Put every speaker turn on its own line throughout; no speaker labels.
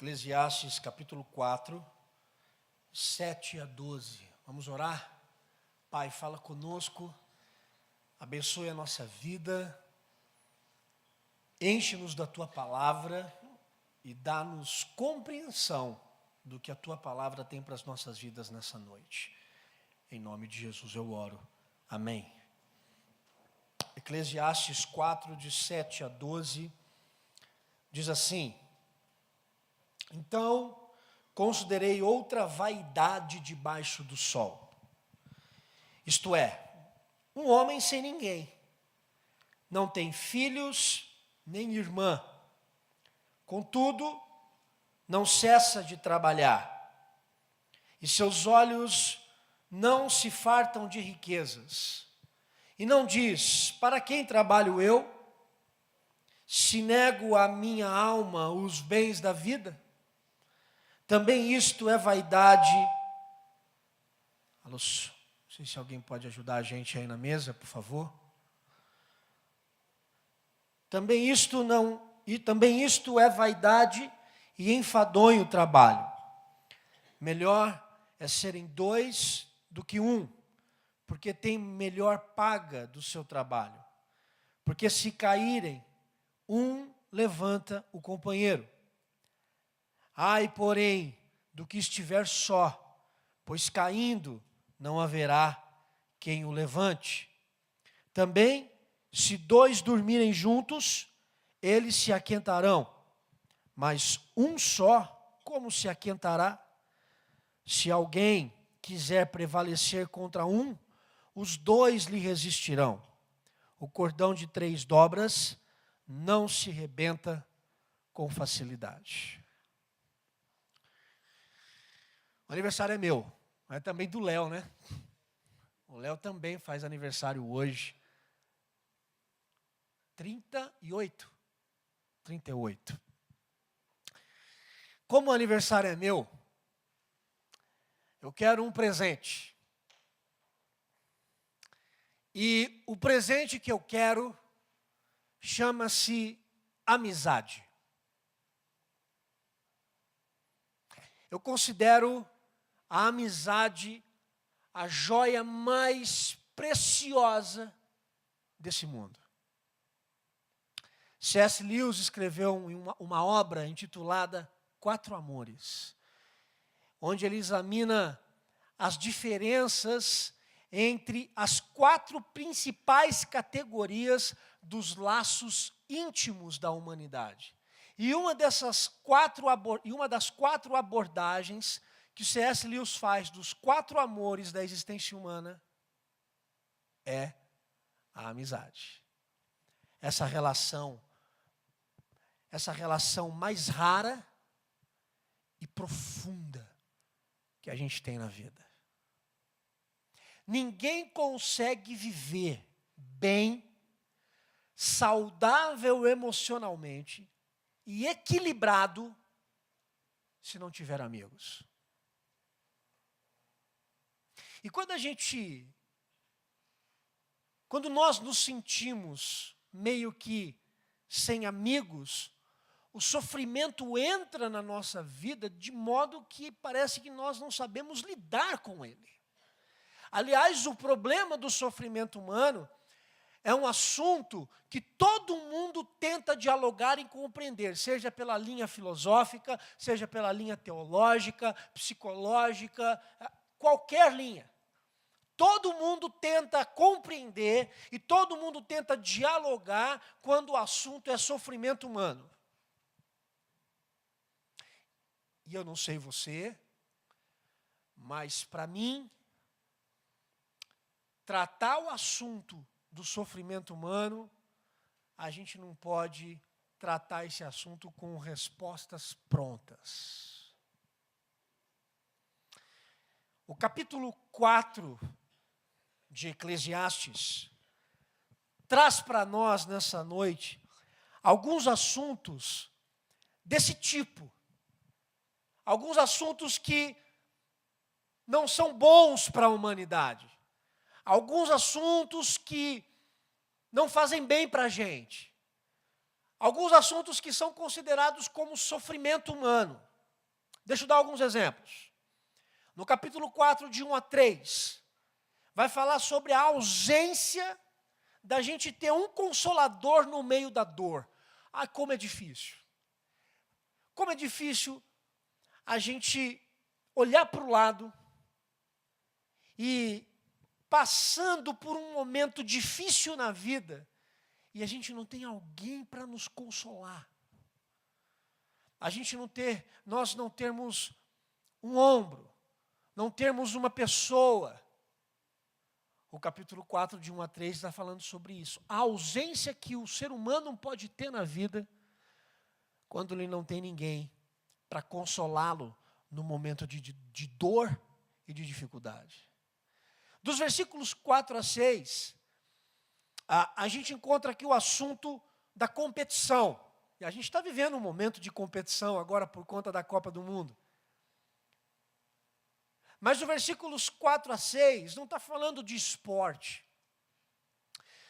Eclesiastes capítulo 4, 7 a 12. Vamos orar? Pai, fala conosco, abençoe a nossa vida, enche-nos da Tua palavra e dá-nos compreensão do que a Tua palavra tem para as nossas vidas nessa noite. Em nome de Jesus eu oro. Amém. Eclesiastes 4, de 7 a 12, diz assim: Então, considerei outra vaidade debaixo do sol. Isto é, um homem sem ninguém, não tem filhos nem irmã, contudo, não cessa de trabalhar, e seus olhos não se fartam de riquezas, e não diz: para quem trabalho eu, se nego à minha alma os bens da vida? Também isto é vaidade. Alô, não sei se alguém pode ajudar a gente aí na mesa, por favor. Também isto é vaidade e enfadonho o trabalho. Melhor é serem dois do que um, porque tem melhor paga do seu trabalho. Porque se caírem, um levanta o companheiro. Ai, porém, do que estiver só, pois caindo não haverá quem o levante. Também, se dois dormirem juntos, eles se aquentarão, mas um só, como se aquentará? Se alguém quiser prevalecer contra um, os dois lhe resistirão. O cordão de 3 dobras não se rebenta com facilidade. O aniversário é meu, mas também do Léo, né? O Léo também faz aniversário hoje. 38. Como o aniversário é meu, eu quero um presente. E o presente que eu quero chama-se amizade. Eu considero a amizade a joia mais preciosa desse mundo. C.S. Lewis escreveu uma obra intitulada 4 Amores, onde ele examina as diferenças entre as 4 principais categorias dos laços íntimos da humanidade. E uma das 4 abordagens que o C.S. Lewis faz dos 4 amores da existência humana é a amizade. Essa relação mais rara e profunda que a gente tem na vida. Ninguém consegue viver bem, saudável emocionalmente e equilibrado se não tiver amigos. E quando nós nos sentimos meio que sem amigos, o sofrimento entra na nossa vida de modo que parece que nós não sabemos lidar com ele. Aliás, o problema do sofrimento humano é um assunto que todo mundo tenta dialogar e compreender, seja pela linha filosófica, seja pela linha teológica, psicológica, qualquer linha. Todo mundo tenta compreender e todo mundo tenta dialogar quando o assunto é sofrimento humano. E eu não sei você, mas para mim, tratar o assunto do sofrimento humano, a gente não pode tratar esse assunto com respostas prontas. O capítulo 4 de Eclesiastes traz para nós nessa noite alguns assuntos desse tipo. Alguns assuntos que não são bons para a humanidade. Alguns assuntos que não fazem bem para a gente. Alguns assuntos que são considerados como sofrimento humano. Deixa eu dar alguns exemplos. No capítulo 4, de 1 a 3, vai falar sobre a ausência da gente ter um consolador no meio da dor. Ah, como é difícil. Como é difícil a gente olhar para o lado e passando por um momento difícil na vida e a gente não tem alguém para nos consolar. Nós não termos um ombro, não termos uma pessoa. O capítulo 4, de 1 a 3, está falando sobre isso. A ausência que o ser humano pode ter na vida quando ele não tem ninguém para consolá-lo no momento de dor e de dificuldade. Dos versículos 4 a 6, a gente encontra aqui o assunto da competição. E a gente está vivendo um momento de competição agora por conta da Copa do Mundo. Mas os versículos 4 a 6 não está falando de esporte.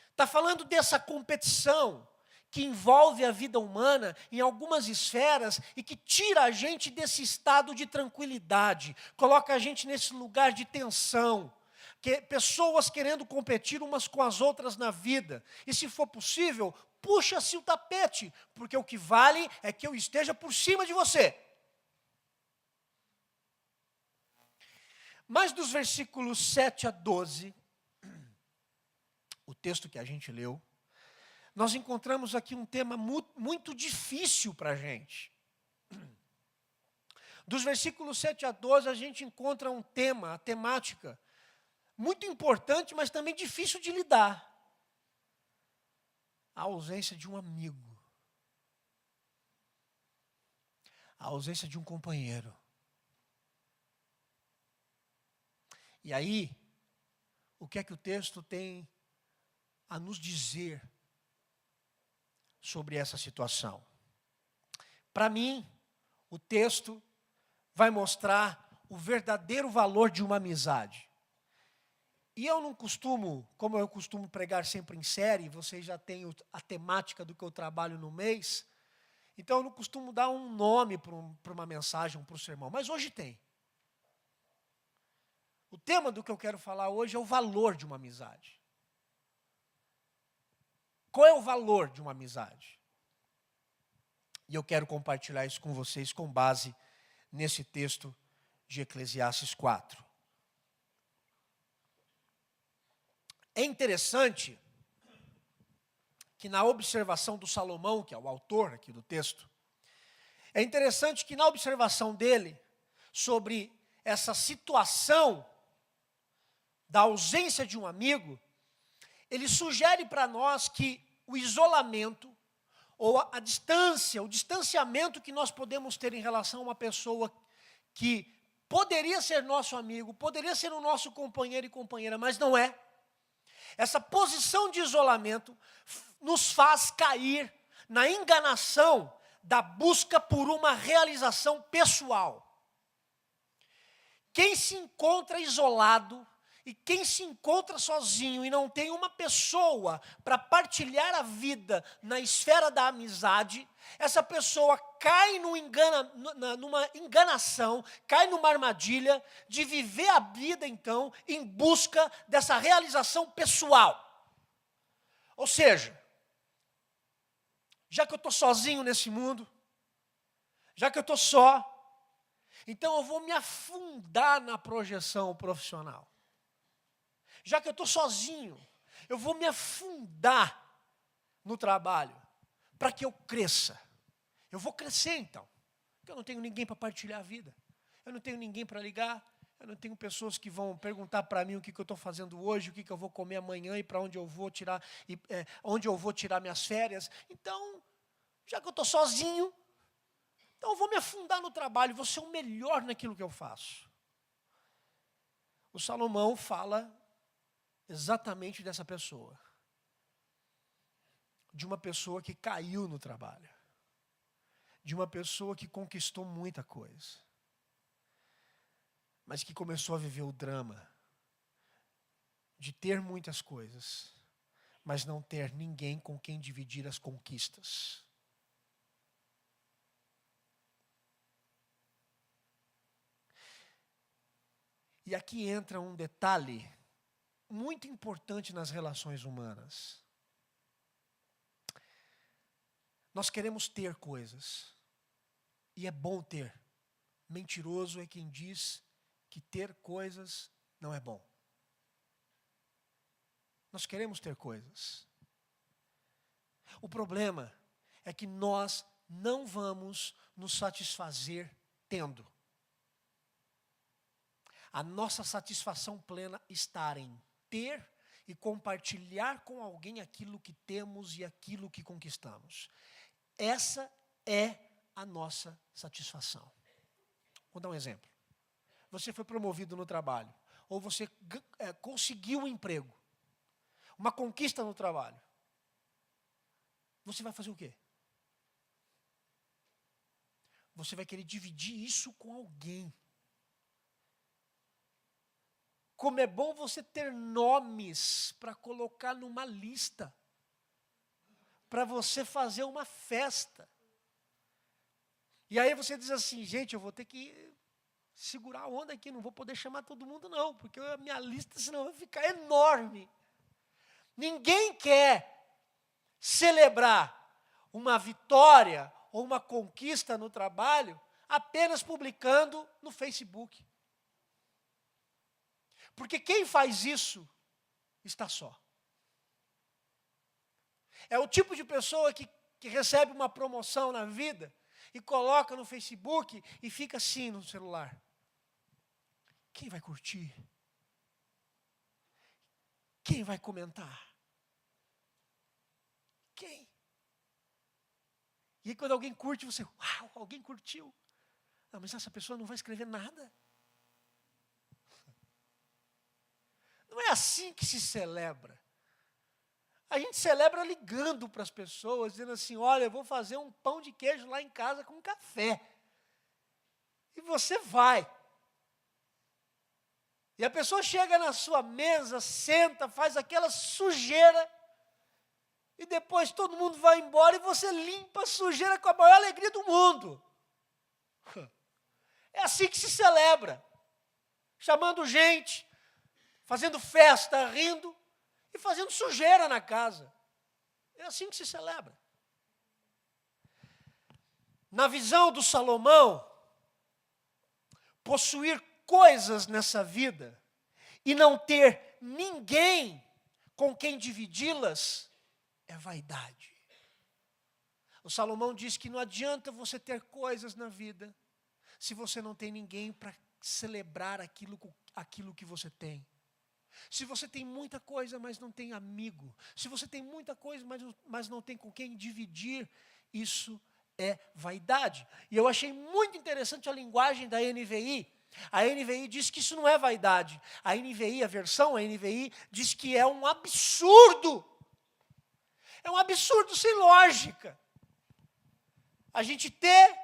Está falando dessa competição que envolve a vida humana em algumas esferas e que tira a gente desse estado de tranquilidade, coloca a gente nesse lugar de tensão, pessoas querendo competir umas com as outras na vida. E se for possível, puxa-se o tapete, porque o que vale é que eu esteja por cima de você. Mas dos versículos 7 a 12, o texto que a gente leu, nós encontramos aqui um tema muito difícil para a gente. Dos versículos 7 a 12, a gente encontra um tema, a temática, muito importante, mas também difícil de lidar. A ausência de um amigo. A ausência de um companheiro. E aí, o que é que o texto tem a nos dizer sobre essa situação? Para mim, o texto vai mostrar o verdadeiro valor de uma amizade. E eu não costumo, como eu costumo pregar sempre em série, vocês já têm a temática do que eu trabalho no mês, então eu não costumo dar um nome para uma mensagem, para o sermão, mas hoje tem. O tema do que eu quero falar hoje é o valor de uma amizade. Qual é o valor de uma amizade? E eu quero compartilhar isso com vocês com base nesse texto de Eclesiastes 4. É interessante que na observação do Salomão, que é o autor aqui do texto, é interessante que na observação dele sobre essa situação da ausência de um amigo, ele sugere para nós que o isolamento, ou a distância, o distanciamento que nós podemos ter em relação a uma pessoa que poderia ser nosso amigo, poderia ser o nosso companheiro e companheira, mas não é. Essa posição de isolamento nos faz cair na enganação da busca por uma realização pessoal. Quem se encontra isolado e quem se encontra sozinho e não tem uma pessoa para partilhar a vida na esfera da amizade, essa pessoa cai numa enganação, cai numa armadilha de viver a vida, então, em busca dessa realização pessoal. Ou seja, já que eu estou sozinho nesse mundo, já que eu estou só, então eu vou me afundar na projeção profissional. Já que eu estou sozinho, eu vou me afundar no trabalho para que eu cresça. Eu vou crescer então, porque eu não tenho ninguém para partilhar a vida. Eu não tenho ninguém para ligar, eu não tenho pessoas que vão perguntar para mim o que eu estou fazendo hoje, o que eu vou comer amanhã e para onde eu vou tirar, onde eu vou tirar minhas férias. Então, já que eu estou sozinho, então eu vou me afundar no trabalho, vou ser o melhor naquilo que eu faço. O Salomão fala exatamente dessa pessoa. De uma pessoa que caiu no trabalho. De uma pessoa que conquistou muita coisa. Mas que começou a viver o drama de ter muitas coisas, mas não ter ninguém com quem dividir as conquistas. E aqui entra um detalhe muito importante nas relações humanas. Nós queremos ter coisas. E é bom ter. Mentiroso é quem diz que ter coisas não é bom. Nós queremos ter coisas. O problema é que nós não vamos nos satisfazer tendo. A nossa satisfação plena está em ter e compartilhar com alguém aquilo que temos e aquilo que conquistamos. Essa é a nossa satisfação. Vou dar um exemplo. Você foi promovido no trabalho, ou você conseguiu um emprego, uma conquista no trabalho. Você vai fazer o quê? Você vai querer dividir isso com alguém. Como é bom você ter nomes para colocar numa lista, para você fazer uma festa. E aí você diz assim, gente, eu vou ter que segurar a onda aqui, não vou poder chamar todo mundo não, porque a minha lista senão vai ficar enorme. Ninguém quer celebrar uma vitória ou uma conquista no trabalho apenas publicando no Facebook. Porque quem faz isso está só. É o tipo de pessoa que recebe uma promoção na vida e coloca no Facebook e fica assim no celular. Quem vai curtir? Quem vai comentar? Quem? E aí quando alguém curte, você, uau, alguém curtiu. Não, mas essa pessoa não vai escrever nada. Não é assim que se celebra. A gente celebra ligando para as pessoas, dizendo assim, olha, eu vou fazer um pão de queijo lá em casa com café. E você vai. E a pessoa chega na sua mesa, senta, faz aquela sujeira, e depois todo mundo vai embora e você limpa a sujeira com a maior alegria do mundo. É assim que se celebra. Chamando gente, fazendo festa, rindo e fazendo sujeira na casa. É assim que se celebra. Na visão do Salomão, possuir coisas nessa vida e não ter ninguém com quem dividi-las é vaidade. O Salomão diz que não adianta você ter coisas na vida se você não tem ninguém para celebrar aquilo que você tem. Se você tem muita coisa, mas não tem amigo. Se você tem muita coisa, mas não tem com quem dividir, isso é vaidade. E eu achei muito interessante a linguagem da NVI. A NVI diz que isso não é vaidade. A NVI, a NVI, diz que é um absurdo. É um absurdo sem lógica. A gente ter,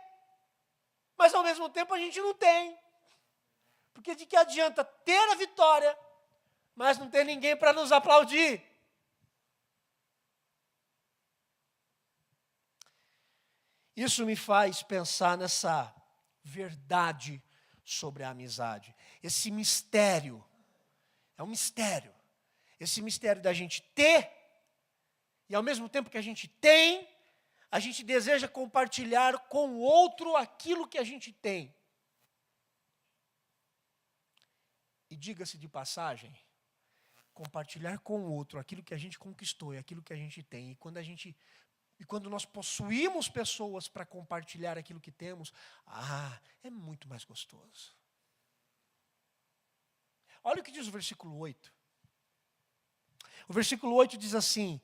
mas ao mesmo tempo a gente não tem. Porque de que adianta ter a vitória, mas não ter ninguém para nos aplaudir? Isso me faz pensar nessa verdade sobre a amizade. Esse mistério, é um mistério. Esse mistério da gente ter, e ao mesmo tempo que a gente tem, a gente deseja compartilhar com o outro aquilo que a gente tem. E diga-se de passagem, compartilhar com o outro aquilo que a gente conquistou e aquilo que a gente tem. E quando nós possuímos pessoas para compartilhar aquilo que temos, é muito mais gostoso. Olha o que diz o versículo 8. O versículo 8 diz assim,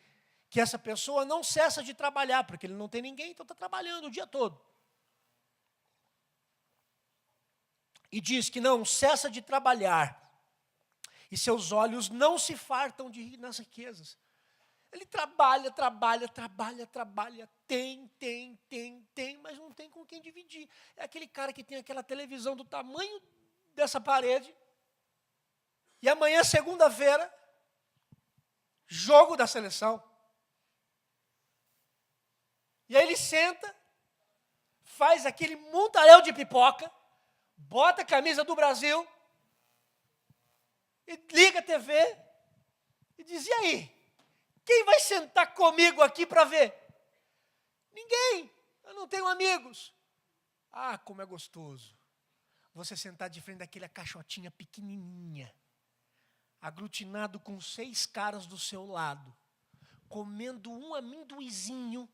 que essa pessoa não cessa de trabalhar, porque ele não tem ninguém, então está trabalhando o dia todo. E diz que não cessa de trabalhar, e seus olhos não se fartam de rir nas riquezas. Ele trabalha, tem, mas não tem com quem dividir. É aquele cara que tem aquela televisão do tamanho dessa parede, e amanhã, segunda-feira, jogo da seleção. E aí ele senta, faz aquele montaréu de pipoca, bota a camisa do Brasil e liga a TV e diz, e aí? Quem vai sentar comigo aqui para ver? Ninguém, eu não tenho amigos. Ah, como é gostoso você sentar de frente daquela caixotinha pequenininha, aglutinado com 6 caras do seu lado, comendo um amendoizinho,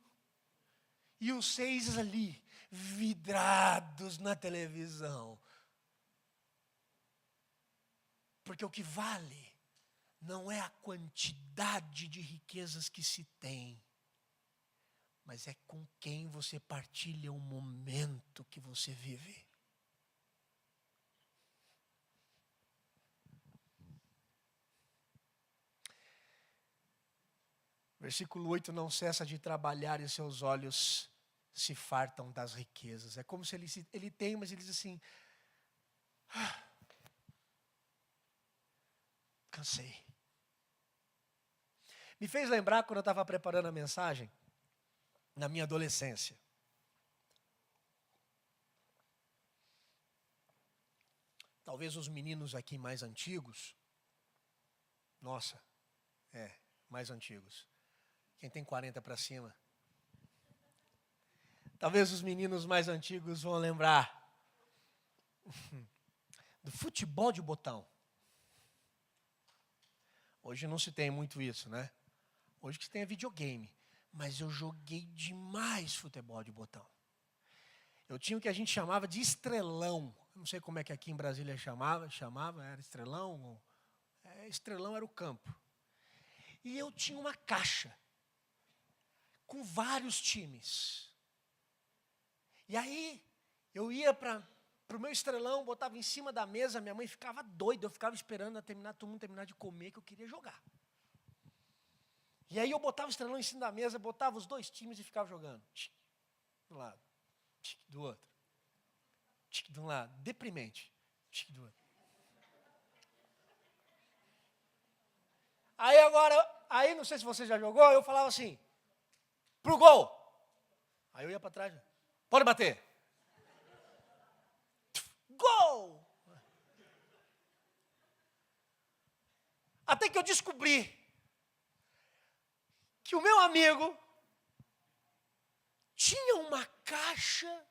e os 6 ali, vidrados na televisão. Porque o que vale não é a quantidade de riquezas que se tem, mas é com quem você partilha o momento que você vive. Versículo 8, não cessa de trabalhar e seus olhos se fartam das riquezas. É como se ele tem, mas ele diz assim, cansei. Me fez lembrar quando eu estava preparando a mensagem, na minha adolescência. Talvez os meninos aqui mais antigos, nossa, mais antigos. Quem tem 40 para cima. Talvez os meninos mais antigos vão lembrar do futebol de botão. Hoje não se tem muito isso, né? Hoje que se tem é videogame. Mas eu joguei demais futebol de botão. Eu tinha o que a gente chamava de estrelão. Não sei como é que aqui em Brasília chamava, era estrelão. Estrelão era o campo. E eu tinha uma caixa com vários times. E aí, eu ia para o meu estrelão, botava em cima da mesa, minha mãe ficava doida, eu ficava esperando todo mundo terminar de comer, que eu queria jogar. E aí eu botava o estrelão em cima da mesa, botava os 2 times e ficava jogando. Tchic, de um lado, tchic, do outro. Tchic, de um lado, deprimente. Tchic, do outro. Aí não sei se você já jogou, eu falava assim, pro gol. Aí eu ia para trás, pode bater. Gol! Até que eu descobri que o meu amigo tinha uma caixa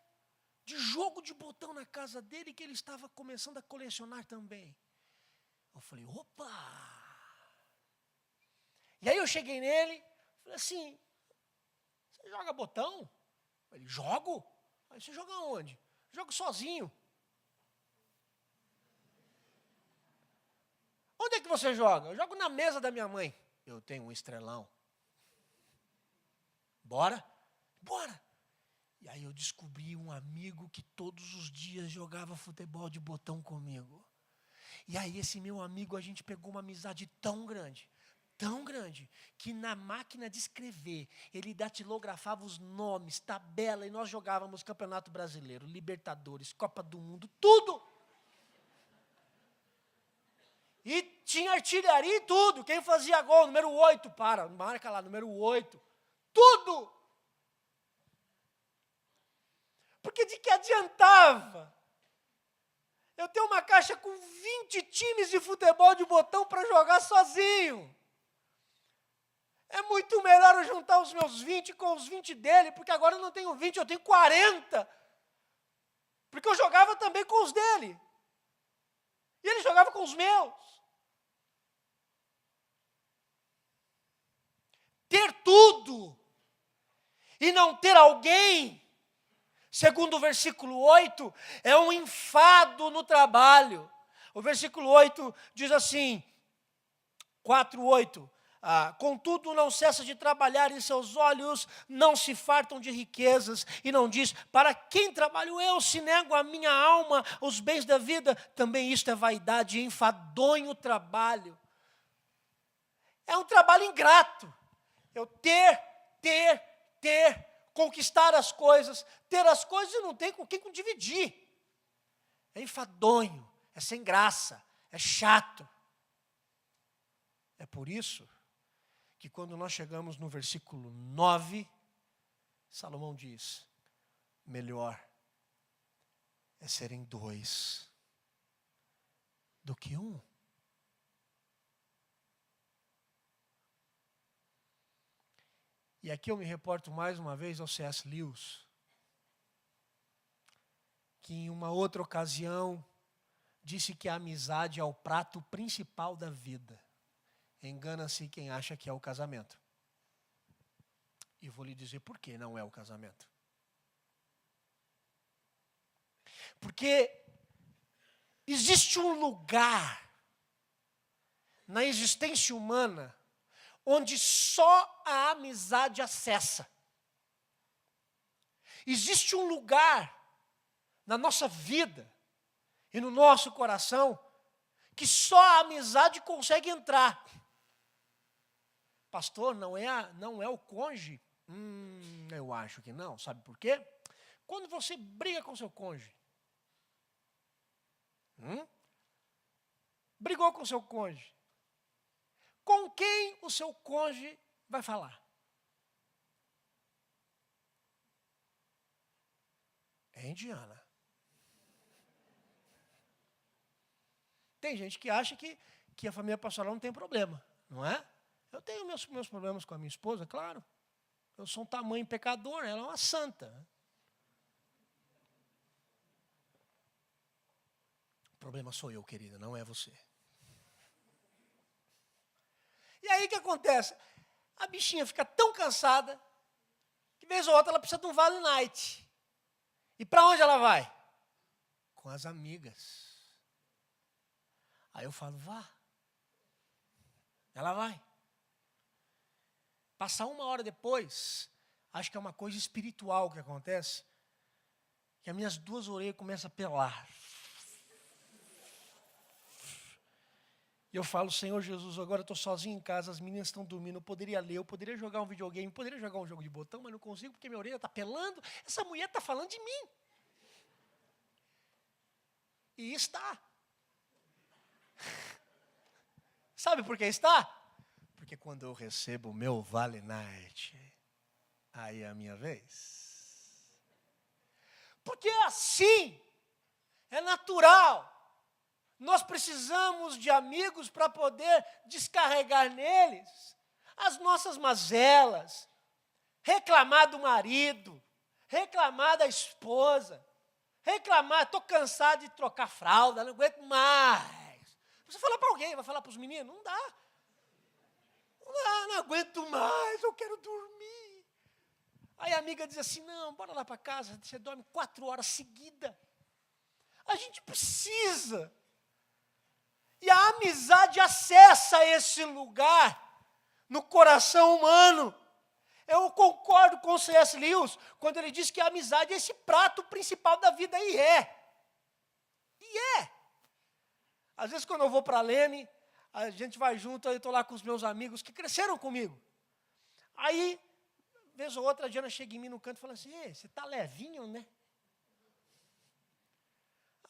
de jogo de botão na casa dele que ele estava começando a colecionar também. Eu falei, opa! E aí eu cheguei nele, falei assim, você joga botão? Ele, jogo? Aí você joga onde? Jogo sozinho. Onde é que você joga? Eu jogo na mesa da minha mãe. Eu tenho um estrelão. Bora? Bora! E aí eu descobri um amigo que todos os dias jogava futebol de botão comigo. E aí esse meu amigo, a gente pegou uma amizade tão grande, que na máquina de escrever, ele datilografava os nomes, tabela, e nós jogávamos Campeonato Brasileiro, Libertadores, Copa do Mundo, tudo. E tinha artilharia e tudo. Quem fazia gol, número 8, marca lá, número 8. Tudo. Porque de que adiantava eu ter uma caixa com 20 times de futebol de botão para jogar sozinho? É muito melhor eu juntar os meus 20 com os 20 dele, porque agora eu não tenho 20, eu tenho 40. Porque eu jogava também com os dele. E ele jogava com os meus. Ter tudo e não ter alguém, segundo o versículo 8, é um enfado no trabalho. O versículo 8 diz assim, 4:8, contudo não cessa de trabalhar e seus olhos não se fartam de riquezas, e não diz, para quem trabalho eu, se nego a minha alma, os bens da vida, também isto é vaidade, enfadonho trabalho. É um trabalho ingrato, eu ter, conquistar as coisas, ter as coisas e não tem com quem dividir. É enfadonho, é sem graça, é chato. É por isso que quando nós chegamos no versículo 9, Salomão diz, melhor é serem 2 do que 1. E aqui eu me reporto mais uma vez ao C.S. Lewis, que em uma outra ocasião disse que a amizade é o prato principal da vida. Engana-se quem acha que é o casamento. E vou lhe dizer por que não é o casamento. Porque existe um lugar na existência humana onde só a amizade acessa. Existe um lugar na nossa vida e no nosso coração que só a amizade consegue entrar. Pastor, não é o cônjuge? Eu acho que não. Sabe por quê? Quando você briga com seu cônjuge, brigou com seu cônjuge, com quem o seu cônjuge vai falar? Hein, Diana? Tem gente que acha que a família pastoral não tem problema, não é? Eu tenho meus problemas com a minha esposa, claro. Eu sou um tamanho pecador, ela é uma santa. O problema sou eu, querida, não é você. E aí o que acontece? A bichinha fica tão cansada que vez ou outra ela precisa de um Vale Night. E para onde ela vai? Com as amigas. Aí eu falo, vá. Ela vai. Passar 1 hora depois, acho que é uma coisa espiritual que acontece, que as minhas 2 orelhas começam a pelar. E eu falo, Senhor Jesus, agora eu estou sozinho em casa, as meninas estão dormindo, eu poderia ler, eu poderia jogar um videogame, eu poderia jogar um jogo de botão, mas não consigo porque minha orelha está pelando, essa mulher está falando de mim. E está. Sabe por que está? Porque quando eu recebo o meu Vale Night, aí é a minha vez. Porque assim, é natural. Nós precisamos de amigos para poder descarregar neles as nossas mazelas, reclamar do marido, reclamar da esposa, reclamar, estou cansado de trocar fralda, não aguento mais. Você fala para alguém, vai falar para os meninos? Não dá. Não aguento mais, eu quero dormir. Aí a amiga diz assim, não, bora lá para casa, você dorme 4 horas seguidas. A gente precisa. E a amizade acessa esse lugar no coração humano. Eu concordo com o C.S. Lewis quando ele diz que a amizade é esse prato principal da vida, e é. E é. Às vezes quando eu vou para a Lene, a gente vai junto, aí eu estou lá com os meus amigos que cresceram comigo. Aí, vez ou outra, a Diana chega em mim no canto e fala assim, você está levinho, né?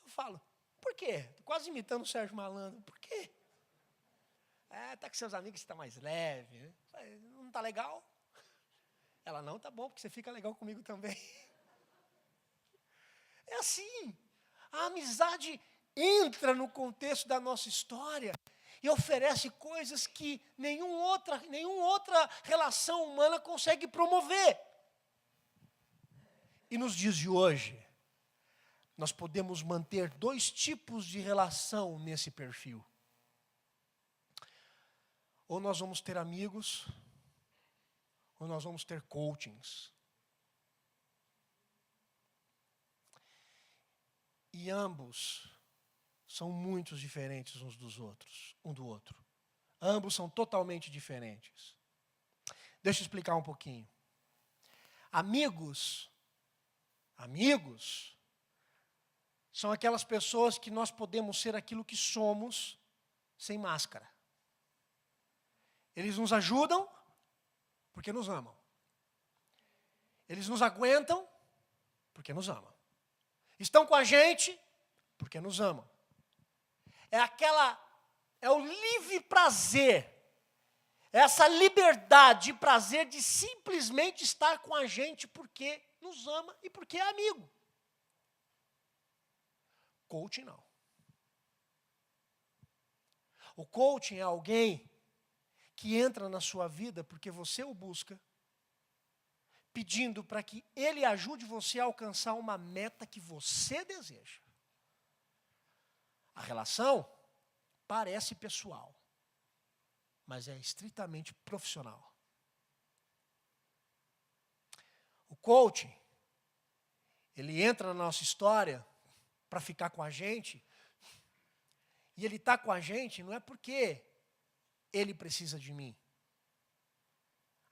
Eu falo, por quê? Tô quase imitando o Sérgio Malandro. Por quê? Tá com seus amigos, você está mais leve. Né? Não está legal? Ela, não, tá bom, porque você fica legal comigo também. É assim. A amizade entra no contexto da nossa história e oferece coisas que nenhuma outra relação humana consegue promover. E nos dias de hoje, nós podemos manter 2 tipos de relação nesse perfil. Ou nós vamos ter amigos, ou nós vamos ter coachings. E ambos são muito diferentes um do outro. Ambos são totalmente diferentes. Deixa eu explicar um pouquinho. Amigos são aquelas pessoas que nós podemos ser aquilo que somos sem máscara. Eles nos ajudam porque nos amam. Eles nos aguentam porque nos amam. Estão com a gente porque nos amam. É o livre prazer, essa liberdade e prazer de simplesmente estar com a gente porque nos ama e porque é amigo. Coaching não. O coaching é alguém que entra na sua vida porque você o busca, pedindo para que ele ajude você a alcançar uma meta que você deseja. A relação parece pessoal, mas é estritamente profissional. O coaching, ele entra na nossa história para ficar com a gente, e ele está com a gente não é porque ele precisa de mim.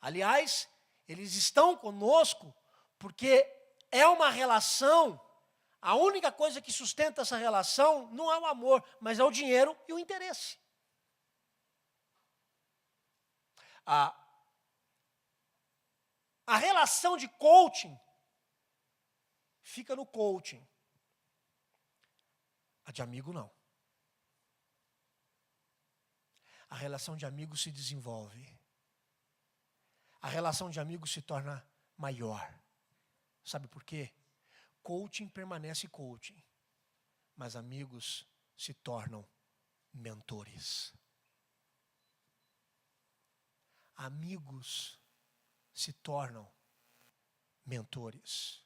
Aliás, eles estão conosco porque é uma relação, a única coisa que sustenta essa relação não é o amor, mas é o dinheiro e o interesse. A relação de coaching fica no coaching. A de amigo não. A relação de amigo se desenvolve. A relação de amigo se torna maior. Sabe por quê? Coaching permanece coaching, mas amigos se tornam mentores. Amigos se tornam mentores.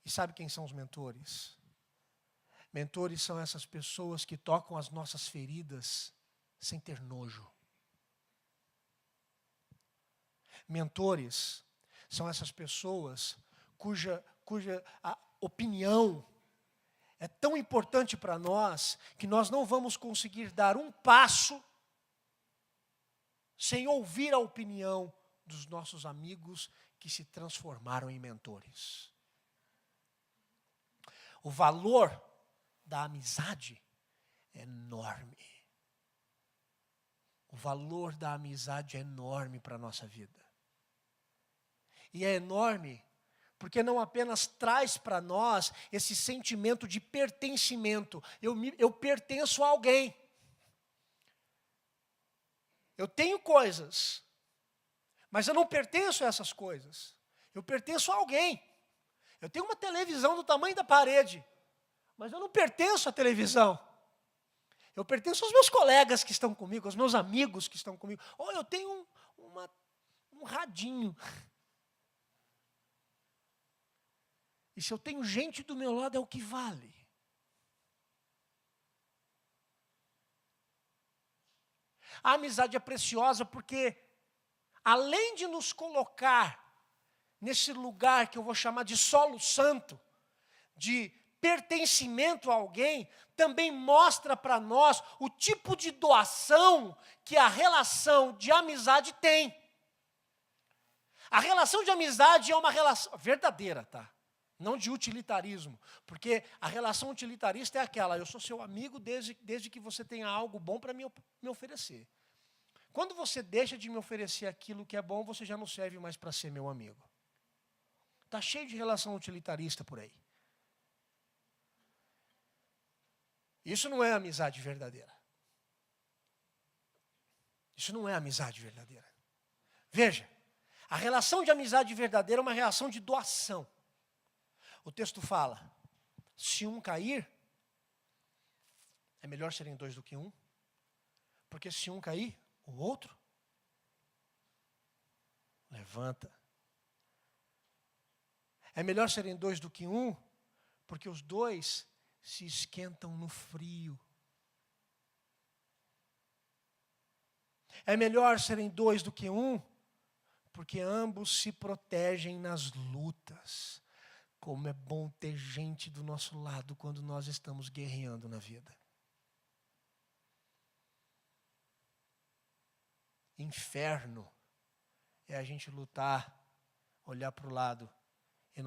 E sabe quem são os mentores? Mentores são essas pessoas que tocam as nossas feridas sem ter nojo. Mentores são essas pessoas cuja a opinião é tão importante para nós que nós não vamos conseguir dar um passo sem ouvir a opinião dos nossos amigos que se transformaram em mentores. O valor da amizade é enorme. O valor da amizade é enorme para a nossa vida. E é enorme porque não apenas traz para nós esse sentimento de pertencimento. Eu pertenço a alguém. Eu tenho coisas, mas eu não pertenço a essas coisas. Eu pertenço a alguém. Eu tenho uma televisão do tamanho da parede, mas eu não pertenço à televisão. Eu pertenço aos meus colegas que estão comigo, aos meus amigos que estão comigo. Ou eu tenho um radinho. E se eu tenho gente do meu lado, é o que vale. A amizade é preciosa porque, além de nos colocar nesse lugar que eu vou chamar de solo santo, de pertencimento a alguém, também mostra para nós o tipo de doação que a relação de amizade tem. A relação de amizade é uma relação verdadeira, tá? Não de utilitarismo, porque a relação utilitarista é aquela, eu sou seu amigo desde que você tenha algo bom para me oferecer. Quando você deixa de me oferecer aquilo que é bom, você já não serve mais para ser meu amigo. Está cheio de relação utilitarista por aí. Isso não é amizade verdadeira. Isso não é amizade verdadeira. Veja, a relação de amizade verdadeira é uma relação de doação. O texto fala, se um cair, é melhor serem dois do que um, porque se um cair, o outro levanta. É melhor serem dois do que um, porque os dois se esquentam no frio. É melhor serem dois do que um, porque ambos se protegem nas lutas. Como é bom ter gente do nosso lado quando nós estamos guerreando na vida. Inferno é a gente lutar, olhar para o lado e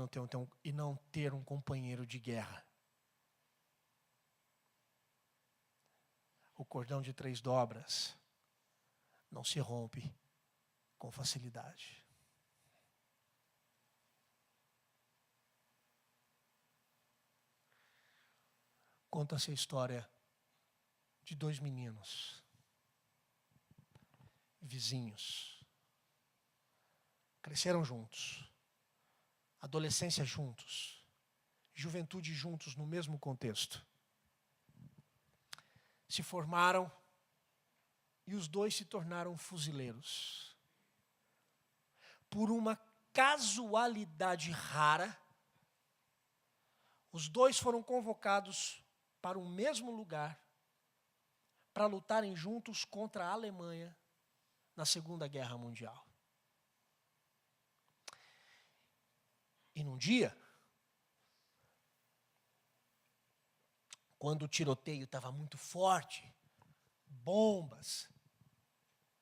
não ter um companheiro de guerra. O cordão de 3 dobras não se rompe com facilidade. Conta-se a história de 2 meninos, vizinhos. Cresceram juntos, adolescência juntos, juventude juntos no mesmo contexto. Se formaram e os dois se tornaram fuzileiros. Por uma casualidade rara, os dois foram convocados para o mesmo lugar para lutarem juntos contra a Alemanha na Segunda Guerra Mundial. E num dia, quando o tiroteio estava muito forte, bombas,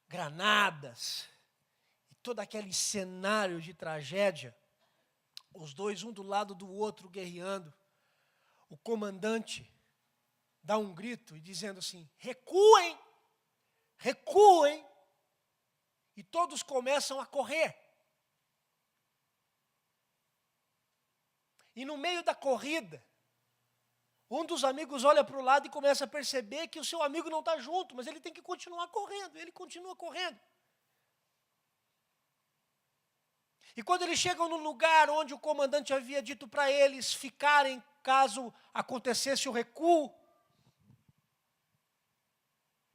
granadas, e todo aquele cenário de tragédia, os dois um do lado do outro guerreando, o comandante dá um grito e dizendo assim: recuem, recuem, e todos começam a correr. E no meio da corrida, um dos amigos olha para o lado e começa a perceber que o seu amigo não está junto, mas ele tem que continuar correndo, ele continua correndo. E quando eles chegam no lugar onde o comandante havia dito para eles ficarem caso acontecesse o recuo,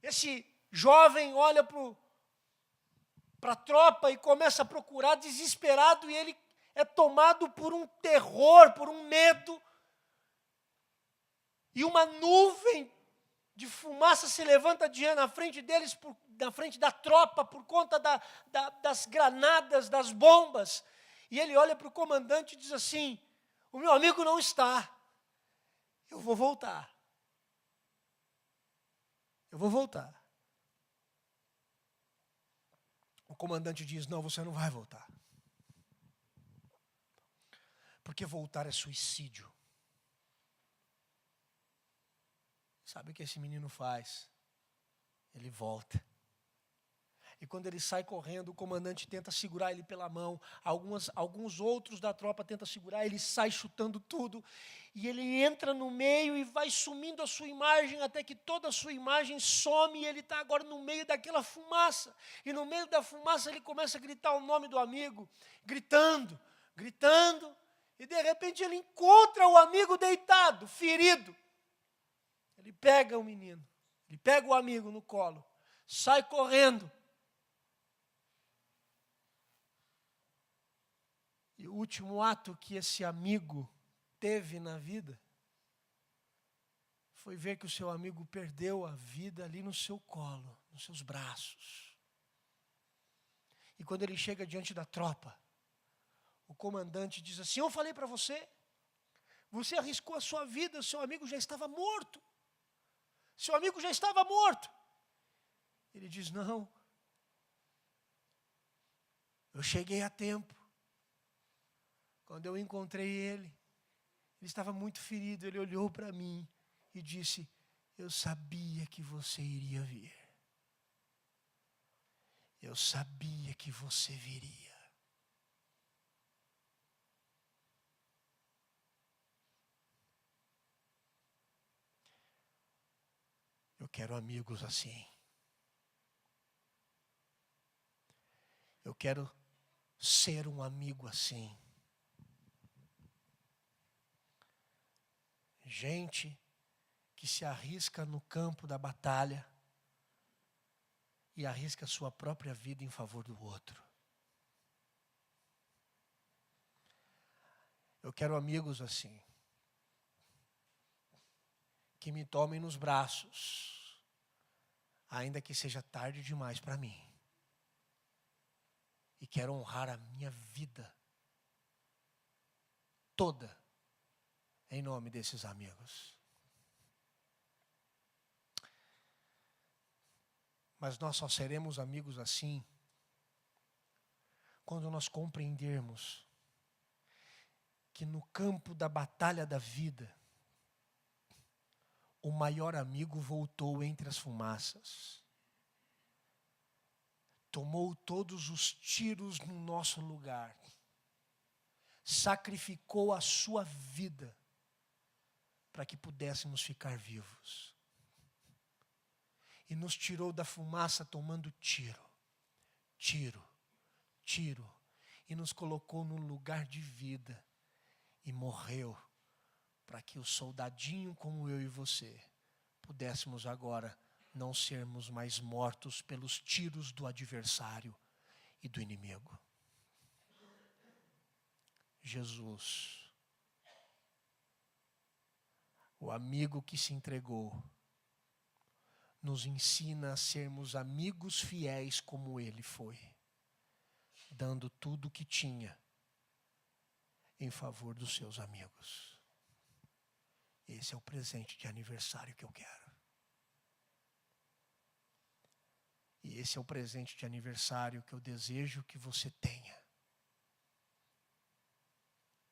esse jovem olha para a tropa e começa a procurar desesperado, e ele é tomado por um terror, por um medo, e uma nuvem de fumaça se levanta na frente deles, na frente da tropa, por conta das granadas, das bombas. E ele olha para o comandante e diz assim: o meu amigo não está, eu vou voltar. Eu vou voltar. O comandante diz: não, você não vai voltar. Porque voltar é suicídio. Sabe o que esse menino faz? Ele volta. E quando ele sai correndo, o comandante tenta segurar ele pela mão. Alguns outros da tropa tentam segurar, ele sai chutando tudo. E ele entra no meio e vai sumindo a sua imagem, até que toda a sua imagem some, e ele está agora no meio daquela fumaça. E no meio da fumaça ele começa a gritar o nome do amigo, gritando, gritando. E de repente ele encontra o amigo deitado, ferido. Ele pega o menino, ele pega o amigo no colo, sai correndo. E o último ato que esse amigo teve na vida foi ver que o seu amigo perdeu a vida ali no seu colo, nos seus braços. E quando ele chega diante da tropa, o comandante diz assim: eu falei para você, você arriscou a sua vida, o seu amigo já estava morto. Seu amigo já estava morto. Ele diz: não, eu cheguei a tempo. Quando eu encontrei ele estava muito ferido, ele olhou para mim e disse: eu sabia que você iria vir. Eu sabia que você viria. Eu quero amigos assim. Eu quero ser um amigo assim. Gente que se arrisca no campo da batalha e arrisca a sua própria vida em favor do outro. Eu quero amigos assim, que me tomem nos braços, ainda que seja tarde demais para mim. E quero honrar a minha vida toda em nome desses amigos. Mas nós só seremos amigos assim quando nós compreendermos que no campo da batalha da vida, o maior amigo voltou entre as fumaças. Tomou todos os tiros no nosso lugar. Sacrificou a sua vida para que pudéssemos ficar vivos. E nos tirou da fumaça tomando tiro, e nos colocou num lugar de vida e morreu para que o soldadinho como eu e você pudéssemos agora não sermos mais mortos pelos tiros do adversário e do inimigo. Jesus, o amigo que se entregou, nos ensina a sermos amigos fiéis como Ele foi, dando tudo o que tinha em favor dos seus amigos. Esse é o presente de aniversário que eu quero. E esse é o presente de aniversário que eu desejo que você tenha.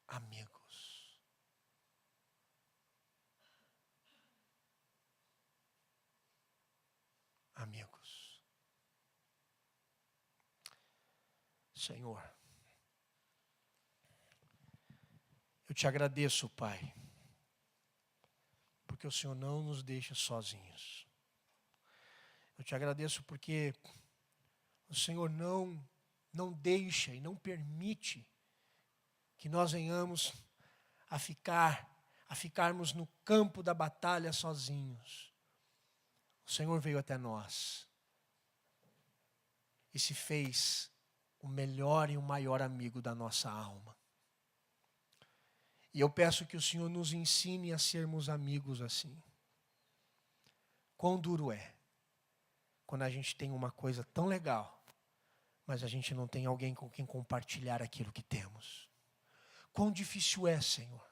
Amigos. Amigos. Senhor, eu te agradeço, Pai, porque o Senhor não nos deixa sozinhos. Eu te agradeço porque o Senhor não deixa e não permite que nós venhamos a ficarmos no campo da batalha sozinhos. O Senhor veio até nós e se fez o melhor e o maior amigo da nossa alma. E eu peço que o Senhor nos ensine a sermos amigos assim. Quão duro é quando a gente tem uma coisa tão legal, mas a gente não tem alguém com quem compartilhar aquilo que temos. Quão difícil é, Senhor,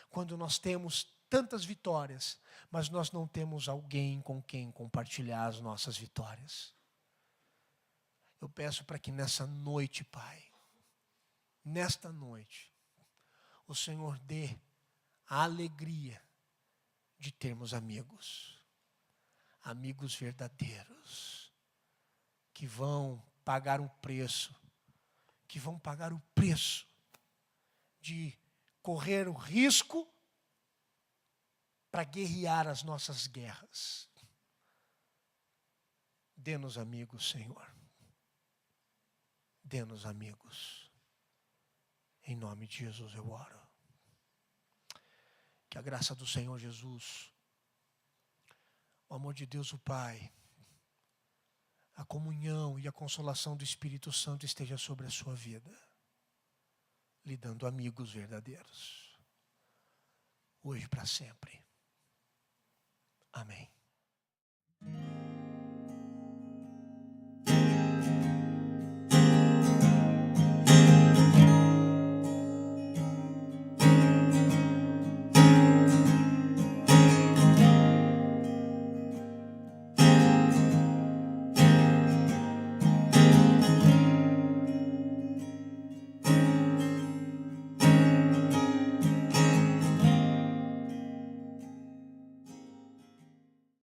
quando nós temos tantas vitórias, mas nós não temos alguém com quem compartilhar as nossas vitórias. Eu peço para que nessa noite, Pai, nesta noite, o Senhor dê a alegria de termos amigos. Amigos verdadeiros, que vão pagar um preço, que vão pagar o preço de correr o risco para guerrear as nossas guerras. Dê-nos amigos, Senhor. Dê-nos amigos. Em nome de Jesus eu oro. Que a graça do Senhor Jesus, o amor de Deus o Pai, a comunhão e a consolação do Espírito Santo esteja sobre a sua vida, lhe dando amigos verdadeiros, hoje e para sempre. Amém.